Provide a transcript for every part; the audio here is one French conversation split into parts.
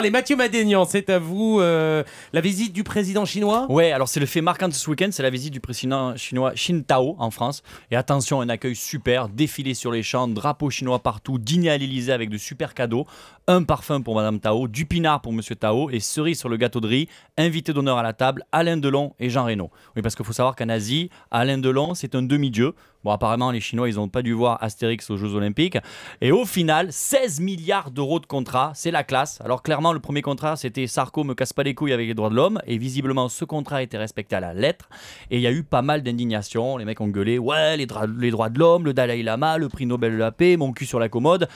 Allez, Mathieu Madénian, c'est à vous. La visite du président chinois? Ouais, alors c'est le fait marquant de ce week-end, c'est la visite du président chinois Qintao en France. Et attention, un accueil super, défilé sur les champs, drapeau chinois partout, dîner à l'Elysée avec de super cadeaux, un parfum pour Madame Tao, du pinard pour Monsieur Tao et cerise sur le gâteau de riz, invité d'honneur à la table, Alain Delon et Jean Reno. Oui, parce qu'il faut savoir qu'en Asie, Alain Delon, c'est un demi-dieu. Bon, apparemment, les Chinois, ils n'ont pas dû voir Astérix aux Jeux Olympiques. Et au final, 16 milliards d'euros de contrat, c'est la classe. Alors clairement, le premier contrat, c'était Sarko me casse pas les couilles avec les droits de l'homme. Et visiblement, ce contrat a été respecté à la lettre. Et il y a eu pas mal d'indignation. Les mecs ont gueulé, ouais, les droits de l'homme, le Dalai Lama, le prix Nobel de la paix, mon cul sur la commode.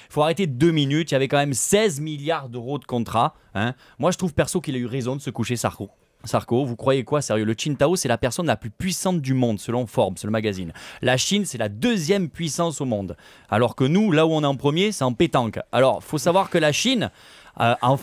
Faut arrêter 2 minutes. Il y avait quand même 16 milliards d'euros de contrat. Moi, je trouve perso qu'il a eu raison de se coucher Sarko, vous croyez quoi, sérieux? Le Qintao, c'est la personne la plus puissante du monde, selon Forbes, le magazine. La Chine, c'est la deuxième puissance au monde. Alors que nous, là où on est en premier, c'est en pétanque. Alors, faut savoir que la Chine,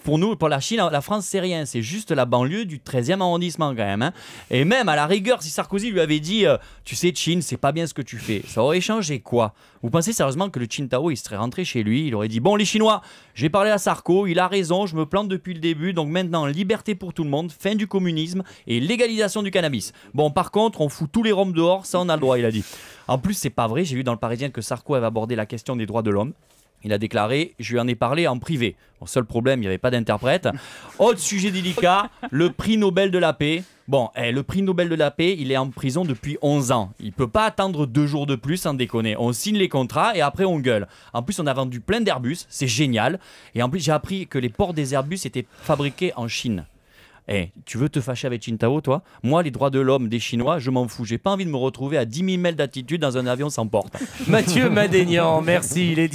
pour nous, pour la Chine, la France, c'est rien. C'est juste la banlieue du 13e arrondissement, quand même. Et même, à la rigueur, si Sarkozy lui avait dit tu sais, Chine, c'est pas bien ce que tu fais, ça aurait changé quoi? Vous pensez sérieusement que le Qintao, il serait rentré chez lui, il aurait dit bon, les Chinois, j'ai parlé à Sarko, il a raison, je me plante depuis le début, donc maintenant, liberté pour tout le monde, fin du communisme et légalisation du cannabis. Bon, par contre, on fout tous les roms dehors, ça on a le droit, il a dit. En plus, c'est pas vrai, j'ai vu dans le Parisien que Sarko avait abordé la question des droits de l'homme. Il a déclaré, je lui en ai parlé en privé. Bon, seul problème, il n'y avait pas d'interprète. Autre sujet délicat, le prix Nobel de la paix. Bon, le prix Nobel de la paix, il est en prison depuis 11 ans. Il ne peut pas attendre 2 jours de plus, sans déconner. On signe les contrats et après on gueule. En plus, on a vendu plein d'Airbus, c'est génial. Et en plus, j'ai appris que les ports des Airbus étaient fabriqués en Chine. Tu veux te fâcher avec Qintao, toi? Moi, les droits de l'homme des Chinois, je m'en fous. J'ai pas envie de me retrouver à 10 000 mètres d'altitude dans un avion sans porte. Mathieu Madénian, merci. Il est